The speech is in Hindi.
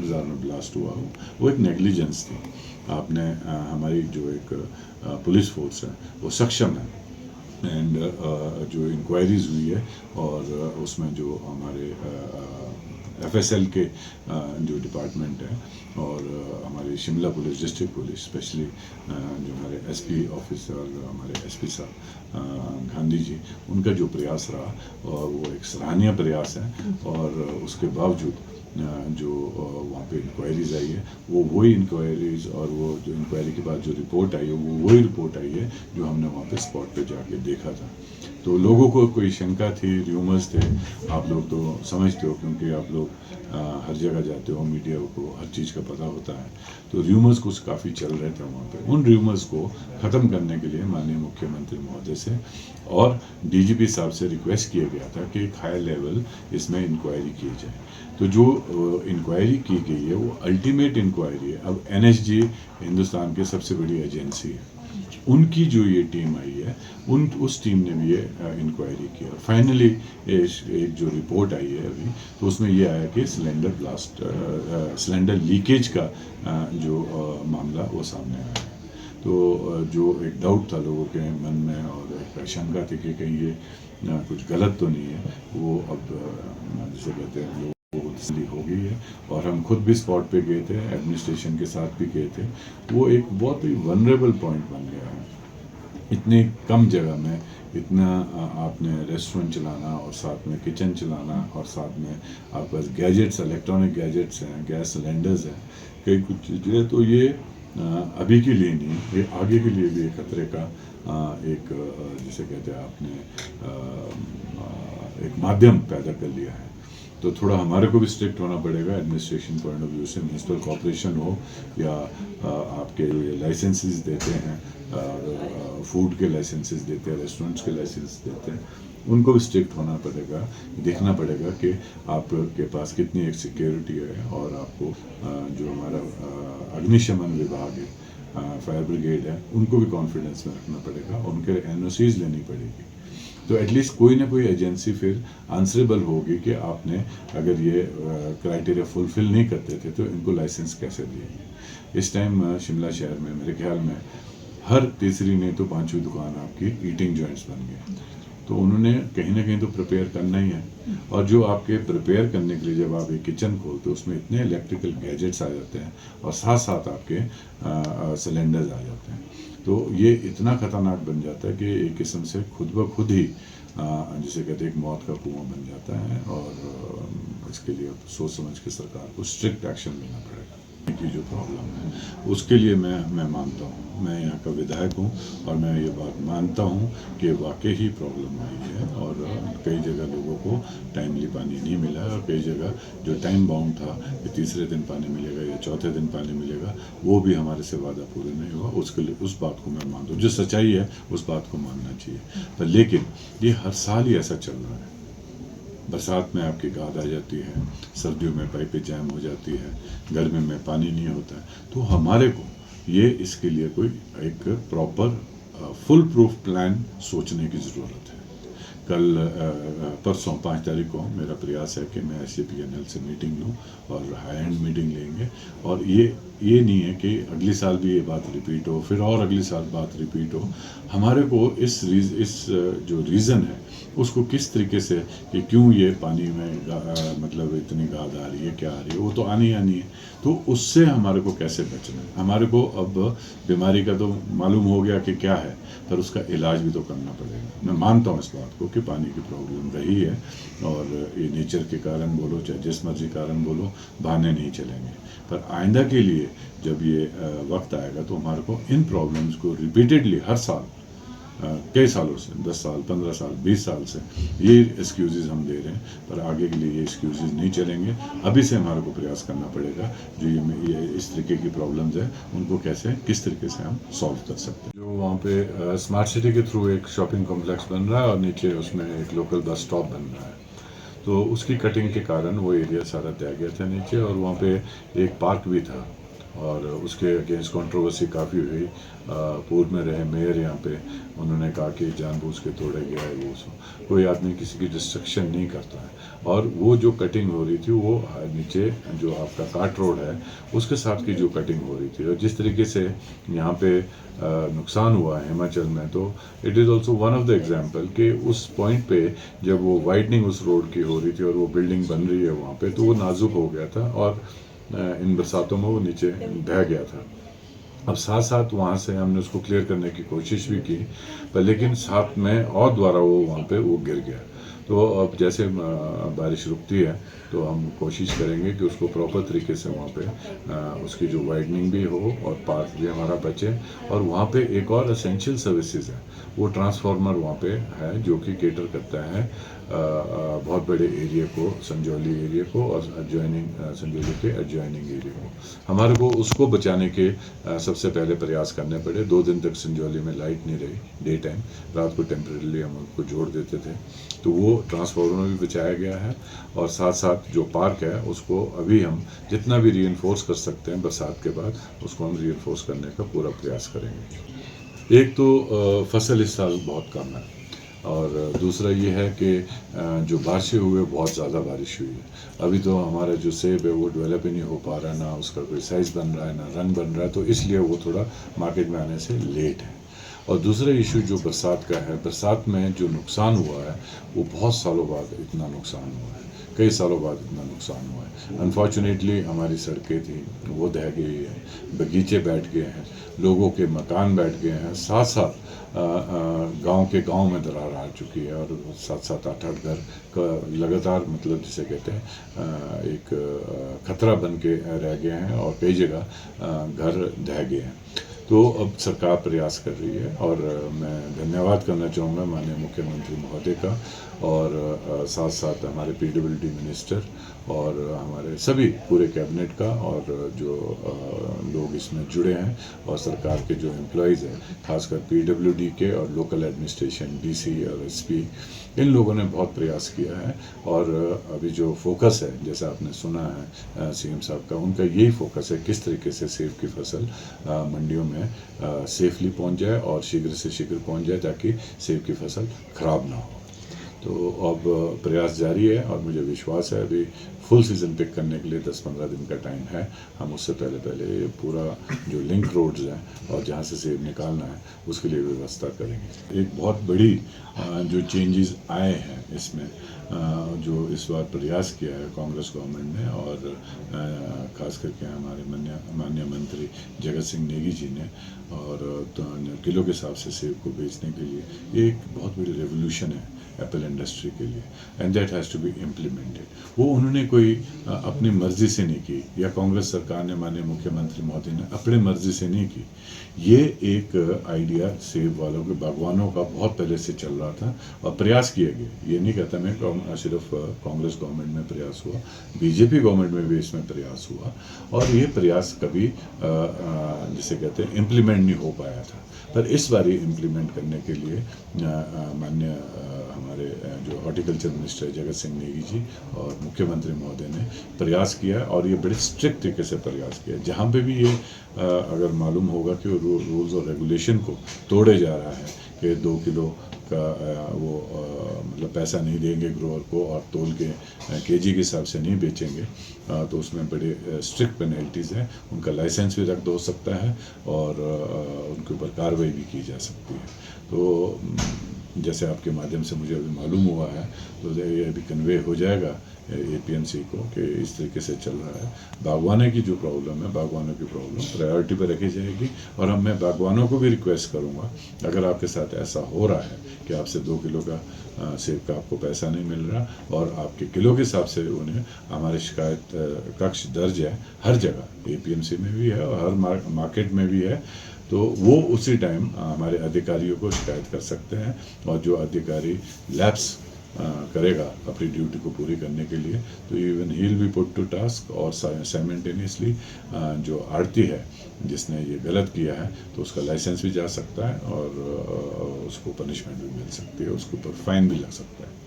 बाज़ार में ब्लास्ट हुआ हो, वो एक नेग्लिजेंस थी। आपने हमारी जो एक पुलिस फोर्स है वो सक्षम है, एंड जो इंक्वायरीज हुई है और उसमें जो हमारे FSL के जो डिपार्टमेंट है और हमारी Shimla police, district police specially, जो हमारे SP ऑफिसर, हमारे SP साहब गांधी जी, उनका जो प्रयास रहा और वो एक सराहनीय प्रयास है। और उसके बावजूद जो वहाँ पे इंक्वायरीज आई है वो वही इंक्वायरीज और वो जो इंक्वायरी के बाद जो रिपोर्ट आई है वो वही रिपोर्ट आई है जो हमने वहाँ पे स्पॉट पे जाके देखा था। तो लोगों को कोई शंका थी, र्यूमर्स थे, आप लोग तो समझते हो क्योंकि आप लोग हर जगह जाते हो, मीडिया को हर चीज़ का पता होता है। तो र्यूमर्स कुछ काफ़ी चल रहे थे वहाँ पे। उन र्यूमर्स को ख़त्म करने के लिए माननीय मुख्यमंत्री महोदय से और DGP साहब से रिक्वेस्ट किया गया था कि एक हाई लेवल इसमें इंक्वायरी की जाए। तो जो इंक्वायरी की गई है वो अल्टीमेट इंक्वायरी है। अब NSG हिंदुस्तान की सबसे बड़ी एजेंसी है, उनकी जो ये टीम आई है उस टीम ने भी ये इंक्वायरी की और फाइनली एक जो रिपोर्ट आई है अभी, तो उसमें ये आया कि सिलेंडर लीकेज का जो मामला वो सामने आया है। तो जो एक डाउट था लोगों के मन में और एक शंका थी कि कहीं ये कुछ गलत तो नहीं है, वो अब जिसे कहते हैं लोगों को तसल्ली हो गई है। और हम खुद भी स्पॉट पे गए थे, एडमिनिस्ट्रेशन के साथ भी गए थे। वो एक बहुत ही वनरेबल पॉइंट बन गया है। इतनी कम जगह में इतना आपने रेस्टोरेंट चलाना और साथ में किचन चलाना और साथ में आपके पास गैजेट्स, इलेक्ट्रॉनिक गैजेट्स हैं, गैस सिलेंडर्स हैं, कई कुछ चीज़ें, तो ये अभी के लिए नहीं, ये आगे के लिए भी एक खतरे का एक जिसे कहते हैं आपने एक माध्यम पैदा कर लिया है। तो थोड़ा हमारे को भी स्ट्रिक्ट होना पड़ेगा एडमिनिस्ट्रेशन पॉइंट ऑफ व्यू से। म्यूनसिपल कॉर्पोरेशन हो या आपके लाइसेंसेस देते हैं, फूड के लाइसेंसेस देते हैं, रेस्टोरेंट्स के लाइसेंस देते हैं, उनको भी स्ट्रिक्ट होना पड़ेगा। देखना पड़ेगा कि आपके पास कितनी एक सिक्योरिटी है और आपको जो हमारा अग्निशमन विभाग है, फायर ब्रिगेड है, उनको भी कॉन्फिडेंस में रखना पड़ेगा, उनके NOCs लेनी पड़ेगी। तो एटलीस्ट कोई ना कोई एजेंसी फिर आंसरेबल होगी कि आपने अगर ये क्राइटेरिया फुलफिल नहीं करते थे तो इनको लाइसेंस कैसे दिए। इस टाइम शिमला शहर में मेरे ख्याल में हर तीसरी नहीं तो पांचवी दुकान आपकी ईटिंग जॉइंट्स बन गए। तो उन्होंने कहीं ना कहीं तो प्रिपेयर करना ही है। और जो आपके प्रिपेयर करने के लिए जब आप एक किचन खोलते हो उसमें इतने इलेक्ट्रिकल गैजेट्स आ जाते हैं और साथ साथ आपके सिलेंडर्स आ जाते हैं, तो ये इतना ख़तरनाक बन जाता है कि एक किस्म से खुद ब खुद ही जिसे कहते हैं एक मौत का कुआं बन जाता है। और इसके लिए सोच समझ के सरकार को स्ट्रिक्ट एक्शन लेना पड़ेगा। की जो प्रॉब्लम है उसके लिए मैं मानता हूँ, मैं यहाँ का विधायक हूँ और मैं ये बात मानता हूँ कि वाकई ही प्रॉब्लम आई है और कई जगह लोगों को टाइमली पानी नहीं मिला और कई जगह जो टाइम बाउंड था कि तीसरे दिन पानी मिलेगा या चौथे दिन पानी मिलेगा, वो भी हमारे से वादा पूरे नहीं हुआ। उसके लिए उस बात को मैं मानता हूँ, जो सच्चाई है उस बात को मानना चाहिए। पर लेकिन ये हर साल ही ऐसा चल रहा है। बरसात में आपकी गाद आ जाती है, सर्दियों में पाइपें जैम हो जाती है, गर्मी में पानी नहीं होता है। तो हमारे को ये इसके लिए कोई एक प्रॉपर फुल प्रूफ प्लान सोचने की ज़रूरत है। कल परसों 5 तारीख को मेरा प्रयास है कि मैं SCPNL से मीटिंग लूँ और हाई एंड मीटिंग लेंगे। और ये नहीं है कि अगले साल भी ये बात रिपीट हो, फिर और अगले साल बात रिपीट हो। हमारे को इस जो रीज़न है उसको किस तरीके से कि क्यों ये पानी में मतलब इतनी गाद आ रही है, क्या आ रही है, वो तो आनी है। तो उससे हमारे को कैसे बचना है। हमारे को अब बीमारी का तो मालूम हो गया कि क्या है, पर उसका इलाज भी तो करना पड़ेगा। मैं मानता हूँ इस बात को कि पानी की प्रॉब्लम रही है और ये नेचर के कारण बोलो चाहे जिस मर्जी कारण बोलो, बहाने नहीं चलेंगे। पर आइंदा के लिए जब ये वक्त आएगा तो हमारे को इन प्रॉब्लम्स को रिपीटेडली हर साल कई सालों से 10 साल 15 साल 20 साल से ये एक्सक्यूज़ हम दे रहे हैं, पर आगे के लिए ये एक्सक्यूज़ नहीं चलेंगे। अभी से हमारे को प्रयास करना पड़ेगा जो ये इस तरीके की प्रॉब्लम्स है उनको कैसे किस तरीके से हम सॉल्व कर सकते हैं। जो वहाँ पे स्मार्ट सिटी के थ्रू एक शॉपिंग कॉम्प्लेक्स बन रहा है और नीचे उसमें एक लोकल बस स्टॉप बन रहा है। तो उसकी कटिंग के कारण वो एरिया सारा तय गया था नीचे, और वहाँ पे एक पार्क भी था और उसके अगेंस्ट कंट्रोवर्सी काफ़ी हुई। पूर्व में रहे मेयर यहाँ पे, उन्होंने कहा कि जानबूझ के तोड़ा गया है वो सब। कोई आदमी किसी की डिस्ट्रक्शन नहीं करता है। और वो जो कटिंग हो रही थी वो नीचे जो आपका काट रोड है उसके साथ की जो कटिंग हो रही थी, और जिस तरीके से यहाँ पे नुकसान हुआ है हिमाचल में, तो it is also one of the example कि उस पॉइंट पे जब वो वाइडनिंग उस रोड की हो रही थी और वो बिल्डिंग बन रही है वहाँ पे, तो वो नाजुक हो गया था और इन बरसातों में वो नीचे बह गया था। अब साथ साथ वहाँ से हमने उसको क्लियर करने की कोशिश भी की, पर लेकिन साथ में और द्वारा वो वहाँ पे वो गिर गया। तो अब जैसे बारिश रुकती है तो हम कोशिश करेंगे कि उसको प्रॉपर तरीके से वहाँ पे उसकी जो वाइडनिंग भी हो और पार्क भी हमारा बचे। और वहाँ पे एक और एसेंशियल सर्विसेज है, वो ट्रांसफार्मर वहाँ पे है जो कि केटर करता है बहुत बड़े एरिया को, संजौली एरिया को और एडजॉइनिंग संजौली के एडजॉइनिंग एरिया को। हमारे को उसको बचाने के सबसे पहले प्रयास करने पड़े। 2 दिन तक संजौली में लाइट नहीं रही डे टाइम, रात को टेम्परेली हम उसको जोड़ देते थे, तो वो ट्रांसफार्मर भी बचाया गया है। और साथ साथ जो पार्क है उसको अभी हम जितना भी रीइंफोर्स कर सकते हैं बरसात के बाद, उसको हम रीइंफोर्स करने का पूरा प्रयास करेंगे। एक तो फसल इस साल बहुत कम है, और दूसरा ये है कि जो बारिशें हुए बहुत ज़्यादा बारिश हुई है। अभी तो हमारा जो सेब है वो डेवलप ही नहीं हो पा रहा, ना उसका कोई साइज़ बन रहा है ना रंग बन रहा है, तो इसलिए वो थोड़ा मार्केट में आने से लेट है। और दूसरा इशू जो बरसात का है, बरसात में जो नुकसान हुआ है वो बहुत सालों बाद इतना नुकसान हुआ है, कई सालों बाद इतना नुकसान हुआ है। अनफॉर्चुनेटली हमारी सड़कें थी वो ढह गई है, बगीचे बैठ गए हैं, लोगों के मकान बैठ गए हैं, साथ साथ गांव के गांव में दरार आ चुकी है, और 7-8 घर का लगातार, मतलब जिसे कहते हैं एक खतरा बन के रह गए हैं, और कई जगह घर ढह गए हैं। तो अब सरकार प्रयास कर रही है, और मैं धन्यवाद करना चाहूँगा माननीय मुख्यमंत्री महोदय का, और साथ साथ हमारे पीडब्ल्यूडी मिनिस्टर और हमारे सभी पूरे कैबिनेट का, और जो लोग इसमें जुड़े हैं, और सरकार के जो एम्प्लॉयज़ हैं खासकर पीडब्ल्यूडी के और लोकल एडमिनिस्ट्रेशन डीसी और एसपी, इन लोगों ने बहुत प्रयास किया है। और अभी जो फोकस है, जैसा आपने सुना है सीएम साहब का, उनका यही फोकस है किस तरीके से सेब की फसल मंडियों में सेफली पहुंच जाए और शीघ्र से शीघ्र पहुंच जाए, ताकि सेब की फसल खराब ना हो। तो अब प्रयास जारी है, और मुझे विश्वास है अभी फुल सीज़न पिक करने के लिए 10-15 दिन का टाइम है। हम उससे पहले पहले पूरा जो लिंक रोड्स हैं और जहाँ से सेब निकालना है उसके लिए व्यवस्था करेंगे। एक बहुत बड़ी जो चेंजेस आए हैं इसमें, जो इस बार प्रयास किया है कांग्रेस गवर्नमेंट ने, और ख़ास करके हमारे माननीय मंत्री जगत सिंह नेगी जी ने, और तो किलो के हिसाब से सेब को बेचने के लिए, ये एक बहुत बड़ी रेवोल्यूशन है एप्पल इंडस्ट्री के लिए, and that has to be implemented. वो उन्होंने कोई अपनी मर्जी से नहीं की, या कांग्रेस सरकार ने, माननीय मुख्यमंत्री महोदय ने अपनी मर्जी से नहीं की। ये एक आइडिया सेब वालों के, बागवानों का बहुत पहले से चल रहा था, और प्रयास किए गए। ये नहीं कहता मैं सिर्फ कांग्रेस गवर्नमेंट में प्रयास हुआ, बीजेपी गवर्नमेंट में भी इसमें प्रयास हुआ, और ये प्रयास कभी जिसे कहते हैं इम्प्लीमेंट नहीं हो पाया था। पर इस बार इम्प्लीमेंट करने के लिए माननीय हमारे जो हॉर्टिकल्चर मिनिस्टर जगत सिंह नेगी जी और मुख्यमंत्री महोदय ने प्रयास किया, और ये बड़े स्ट्रिक्ट तरीके से प्रयास किया। जहाँ पे भी ये अगर मालूम होगा कि रूल्स और रेगुलेशन को तोड़े जा रहा है, कि 2 किलो का वो मतलब पैसा नहीं देंगे ग्रोअर को, और तोल के केजी के हिसाब से नहीं बेचेंगे, तो उसमें बड़े स्ट्रिक्ट पेनल्टीज़ हैं। उनका लाइसेंस भी रद्द हो सकता है, और उनके ऊपर कार्रवाई भी की जा सकती है। तो जैसे आपके माध्यम से मुझे अभी मालूम हुआ है, तो ये अभी कन्वे हो जाएगा एपीएमसी को कि इस तरीके से चल रहा है। बागवानों की जो प्रॉब्लम है, बागवानों की प्रॉब्लम प्रायोरिटी पर रखी जाएगी, और मैं बागवानों को भी रिक्वेस्ट करूंगा, अगर आपके साथ ऐसा हो रहा है कि आपसे 2 किलो का सेब का आपको पैसा नहीं मिल रहा, और आपके किलो के हिसाब से उन्हें, हमारे शिकायत कक्ष दर्ज है हर जगह, एपीएमसी में भी है और हर मार्केट में भी है, तो वो उसी टाइम हमारे अधिकारियों को शिकायत कर सकते हैं, और जो अधिकारी लैप्स करेगा अपनी ड्यूटी को पूरी करने के लिए, तो even he will be put to task, और साइमल्टेनियसली जो आड़ती है जिसने ये गलत किया है, तो उसका लाइसेंस भी जा सकता है, और उसको पनिशमेंट भी मिल सकती है, उसके ऊपर फाइन भी लग सकता है।